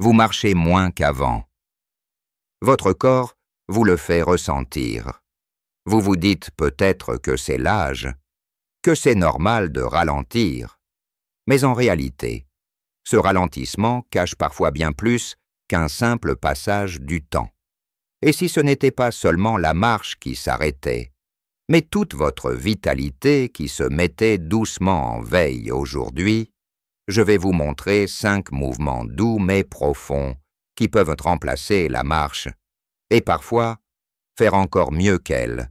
vous marchez moins qu'avant. Votre corps vous le fait ressentir. Vous vous dites peut-être que c'est l'âge, que c'est normal de ralentir. Mais en réalité, ce ralentissement cache parfois bien plus qu'un simple passage du temps. Et si ce n'était pas seulement la marche qui s'arrêtait, mais toute votre vitalité qui se mettait doucement en veille aujourd'hui, je vais vous montrer 5 mouvements doux mais profonds qui peuvent remplacer la marche et parfois faire encore mieux qu'elle.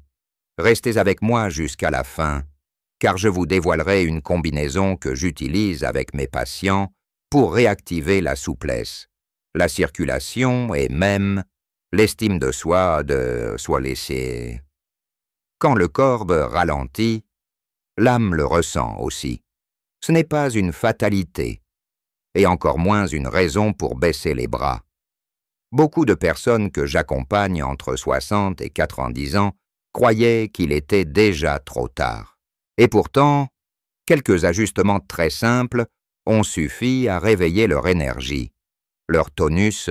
Restez avec moi jusqu'à la fin, car je vous dévoilerai une combinaison que j'utilise avec mes patients pour réactiver la souplesse, la circulation et même l'estime de soi de soi laissée. Quand le corps ralentit, l'âme le ressent aussi. Ce n'est pas une fatalité, et encore moins une raison pour baisser les bras. Beaucoup de personnes que j'accompagne entre 60 et 90 ans croyaient qu'il était déjà trop tard. Et pourtant, quelques ajustements très simples ont suffi à réveiller leur énergie, leur tonus,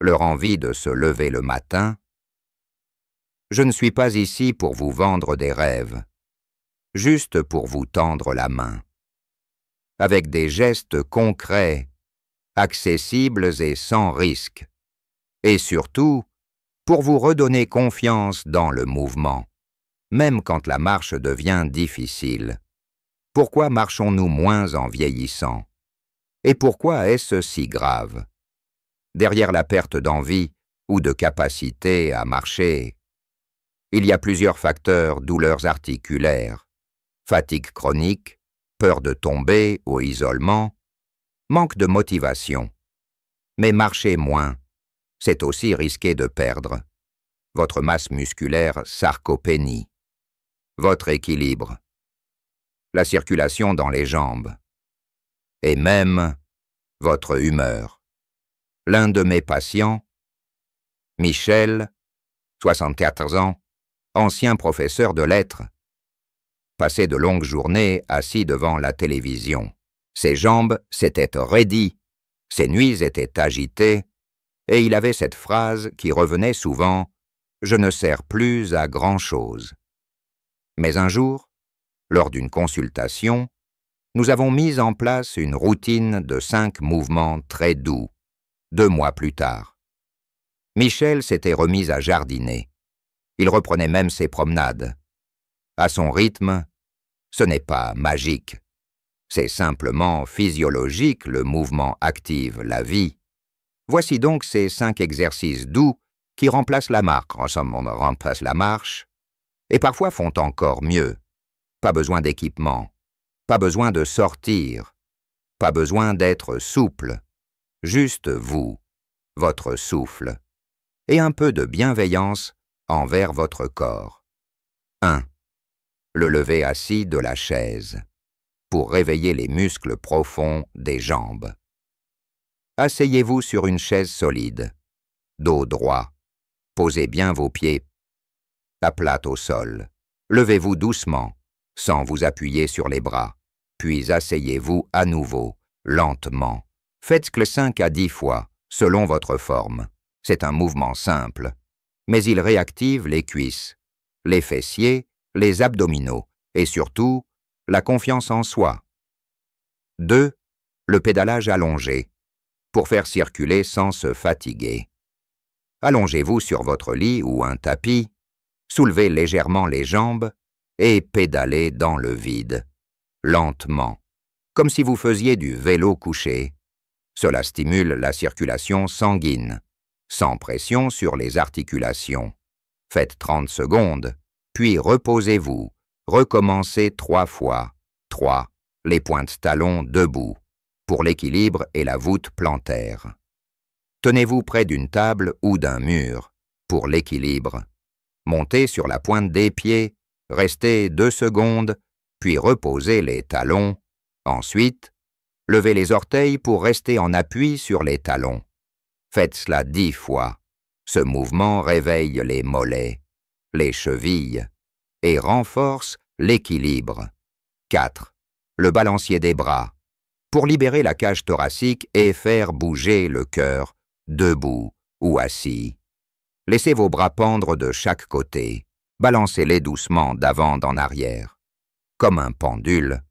leur envie de se lever le matin. Je ne suis pas ici pour vous vendre des rêves, juste pour vous tendre la main. Avec des gestes concrets, accessibles et sans risque. Et surtout, pour vous redonner confiance dans le mouvement, même quand la marche devient difficile. Pourquoi marchons-nous moins en vieillissant? Et pourquoi est-ce si grave? Derrière la perte d'envie ou de capacité à marcher, il y a plusieurs facteurs: douleurs articulaires, fatigue chronique, peur de tomber ou isolement, manque de motivation. Mais marcher moins, c'est aussi risquer de perdre votre masse musculaire, sarcopénie, votre équilibre, la circulation dans les jambes, et même votre humeur. L'un de mes patients, Michel, 64 ans, ancien professeur de lettres, passait de longues journées assis devant la télévision. Ses jambes s'étaient raidies, ses nuits étaient agitées, et il avait cette phrase qui revenait souvent: « Je ne sers plus à grand-chose ». Mais un jour, lors d'une consultation, nous avons mis en place une routine de 5 mouvements très doux. 2 mois plus tard, Michel s'était remis à jardiner. Il reprenait même ses promenades. À son rythme, ce n'est pas magique. C'est simplement physiologique, le mouvement active la vie. Voici donc ces 5 exercices doux qui remplacent la marche, remplacent la marche, et parfois font encore mieux. Pas besoin d'équipement, pas besoin de sortir, pas besoin d'être souple, juste vous, votre souffle, et un peu de bienveillance envers votre corps. 1. Le lever assis de la chaise, pour réveiller les muscles profonds des jambes. Asseyez-vous sur une chaise solide, dos droit. Posez bien vos pieds à plat au sol. Levez-vous doucement, sans vous appuyer sur les bras. Puis asseyez-vous à nouveau, lentement. Faites-le 5 à 10 fois, selon votre forme. C'est un mouvement simple, mais il réactive les cuisses, les fessiers, les abdominaux et surtout, la confiance en soi. 2. Le pédalage allongé, pour faire circuler sans se fatiguer. Allongez-vous sur votre lit ou un tapis, soulevez légèrement les jambes et pédalez dans le vide, lentement, comme si vous faisiez du vélo couché. Cela stimule la circulation sanguine, sans pression sur les articulations. Faites 30 secondes, puis reposez-vous. Recommencez 3 fois. 3. Les pointes talons debout, pour l'équilibre et la voûte plantaire. Tenez-vous près d'une table ou d'un mur, pour l'équilibre. Montez sur la pointe des pieds, restez 2 secondes, puis reposez les talons. Ensuite, levez les orteils pour rester en appui sur les talons. Faites cela 10 fois. Ce mouvement réveille les mollets, les chevilles, et renforce l'équilibre. 4. Le balancier des bras. pour libérer la cage thoracique et faire bouger le cœur, debout ou assis. Laissez vos bras pendre de chaque côté. Balancez-les doucement d'avant en arrière, comme un pendule,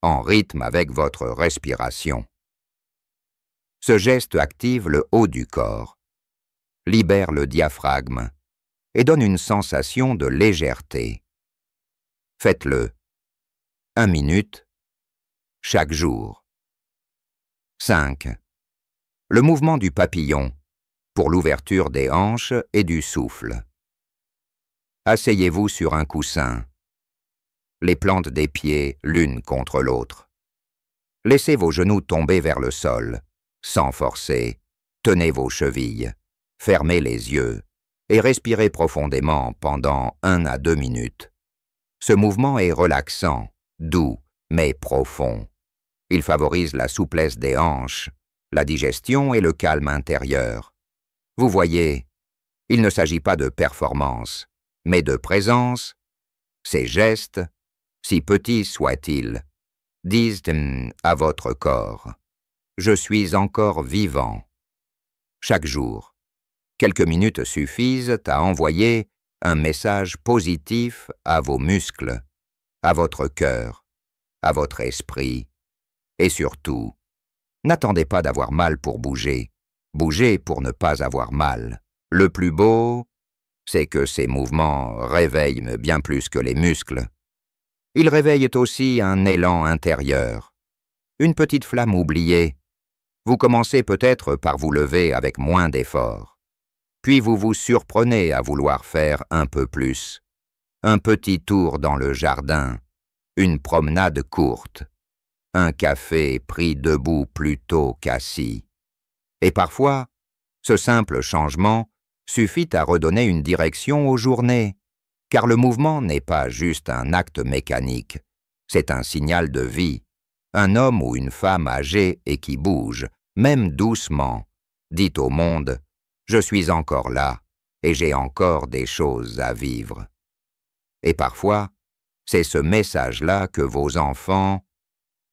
en rythme avec votre respiration. Ce geste active le haut du corps, libère le diaphragme et donne une sensation de légèreté. Faites-le 1 minute chaque jour. 5. Le mouvement du papillon pour l'ouverture des hanches et du souffle. Asseyez-vous sur un coussin. Les plantes des pieds l'une contre l'autre. Laissez vos genoux tomber vers le sol, sans forcer. Tenez vos chevilles, fermez les yeux et respirez profondément pendant 1 à 2 minutes. Ce mouvement est relaxant, doux, mais profond. Il favorise la souplesse des hanches, la digestion et le calme intérieur. Vous voyez, il ne s'agit pas de performance, mais de présence. Ces gestes, si petits soient-ils, disent à votre corps « Je suis encore vivant ». Chaque jour, quelques minutes suffisent à envoyer un message positif à vos muscles, à votre cœur, à votre esprit. Et surtout, n'attendez pas d'avoir mal pour bouger. Bougez pour ne pas avoir mal. Le plus beau, c'est que ces mouvements réveillent bien plus que les muscles. Ils réveillent aussi un élan intérieur, une petite flamme oubliée. Vous commencez peut-être par vous lever avec moins d'efforts. Puis vous vous surprenez à vouloir faire un peu plus. Un petit tour dans le jardin, une promenade courte, un café pris debout plutôt qu'assis. Et parfois, ce simple changement suffit à redonner une direction aux journées, car le mouvement n'est pas juste un acte mécanique, c'est un signal de vie. Un homme ou une femme âgée et qui bouge, même doucement, dit au monde « Je suis encore là et j'ai encore des choses à vivre ». Et parfois, c'est ce message-là que vos enfants,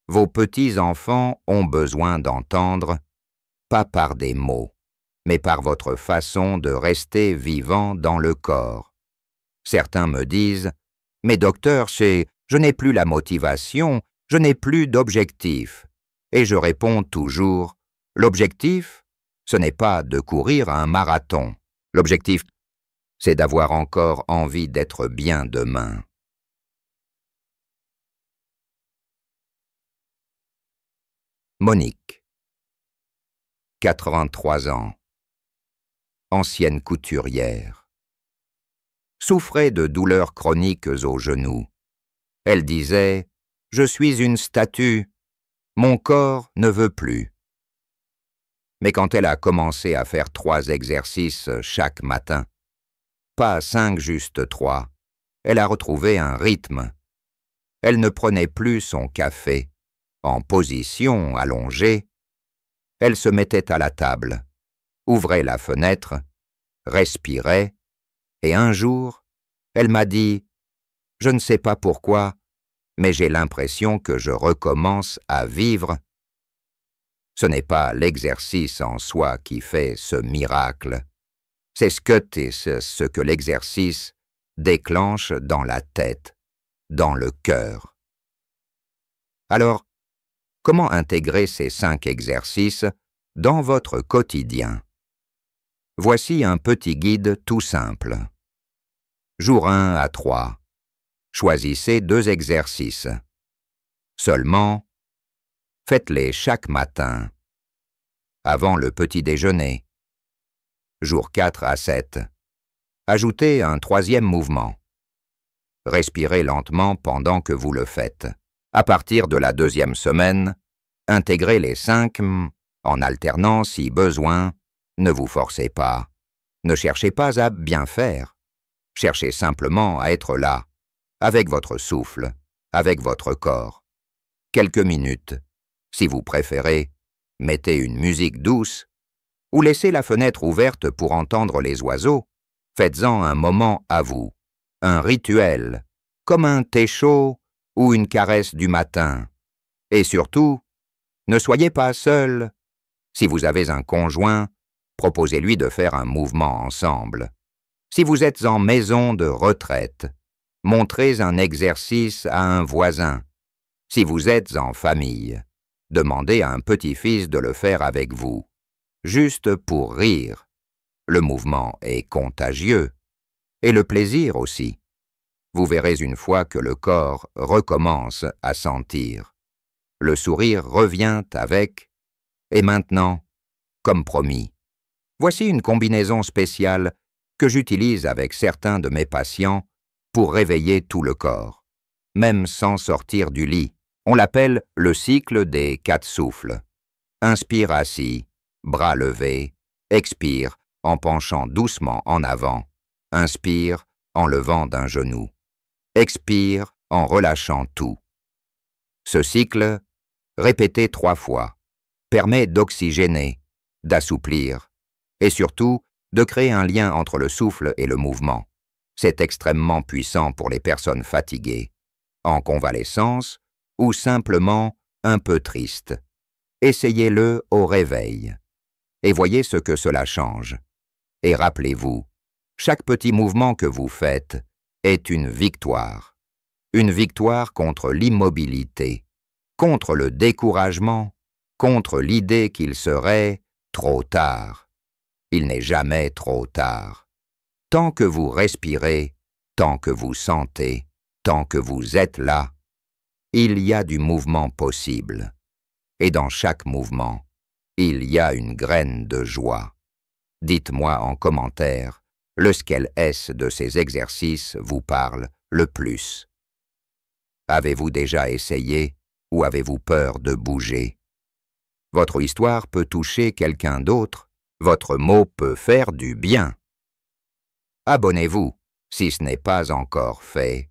vos petits-enfants ont besoin d'entendre, pas par des mots, mais par votre façon de rester vivant dans le corps. Certains me disent « Mais docteur, je n'ai plus la motivation, je n'ai plus d'objectif. » Et je réponds toujours « L'objectif, ce n'est pas de courir un marathon. L'objectif, c'est d'avoir encore envie d'être bien demain. » Monique, 83 ans, ancienne couturière. Souffrait de douleurs chroniques aux genoux. Elle disait « Je suis une statue, mon corps ne veut plus. » Mais quand elle a commencé à faire 3 exercices chaque matin, pas 5, juste 3, elle a retrouvé un rythme. Elle ne prenait plus son café en position allongée. Elle se mettait à la table, ouvrait la fenêtre, respirait, et un jour, elle m'a dit « Je ne sais pas pourquoi, mais j'ai l'impression que je recommence à vivre. » Ce n'est pas l'exercice en soi qui fait ce miracle, c'est ce que l'exercice déclenche dans la tête, dans le cœur. Alors, comment intégrer ces 5 exercices dans votre quotidien? Voici un petit guide tout simple. Jour 1 à 3. Choisissez 2 exercices. Seulement, faites-les chaque matin, avant le petit déjeuner. Jour 4 à 7. Ajoutez un 3e mouvement. Respirez lentement pendant que vous le faites. À partir de la 2e semaine, intégrez les 5 en alternant si besoin. Ne vous forcez pas. Ne cherchez pas à bien faire. Cherchez simplement à être là, avec votre souffle, avec votre corps. Quelques minutes. Si vous préférez, mettez une musique douce ou laissez la fenêtre ouverte pour entendre les oiseaux. Faites-en un moment à vous, un rituel, comme un thé chaud ou une caresse du matin. Et surtout, Ne soyez pas seul. Si vous avez un conjoint, proposez-lui de faire un mouvement ensemble. Si vous êtes en maison de retraite, montrez un exercice à un voisin. Si vous êtes en famille, demandez à un petit-fils de le faire avec vous, juste pour rire. Le mouvement est contagieux, et le plaisir aussi. Vous verrez une fois que le corps recommence à sentir. Le sourire revient avec « Et maintenant ?» comme promis. Voici une combinaison spéciale que j'utilise avec certains de mes patients pour réveiller tout le corps, même sans sortir du lit. On l'appelle le cycle des 4 souffles. Inspire assis, bras levés, expire en penchant doucement en avant, inspire en levant d'un genou, expire en relâchant tout. Ce cycle, répété 3 fois, permet d'oxygéner, d'assouplir et surtout de créer un lien entre le souffle et le mouvement. C'est extrêmement puissant pour les personnes fatiguées, en convalescence ou simplement un peu tristes. Essayez-le au réveil et voyez ce que cela change. Et rappelez-vous, chaque petit mouvement que vous faites est une victoire contre l'immobilité, contre le découragement, contre l'idée qu'il serait trop tard. Il n'est jamais trop tard. Tant que vous respirez, tant que vous sentez, tant que vous êtes là, il y a du mouvement possible. Et dans chaque mouvement, il y a une graine de joie. Dites-moi en commentaire lequel est-ce de ces exercices vous parle le plus. Avez-vous déjà essayé ou avez-vous peur de bouger? Votre histoire peut toucher quelqu'un d'autre. Votre mot peut faire du bien. Abonnez-vous si ce n'est pas encore fait.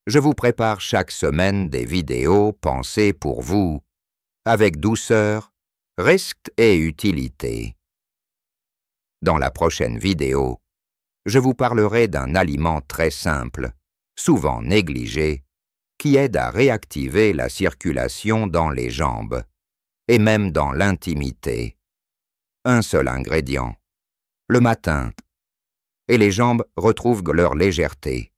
Je vous prépare chaque semaine des vidéos pensées pour vous, avec douceur, risque et utilité. Dans la prochaine vidéo, je vous parlerai d'un aliment très simple, souvent négligé, qui aide à réactiver la circulation dans les jambes, et même dans l'intimité. Un seul ingrédient, le matin, et les jambes retrouvent leur légèreté.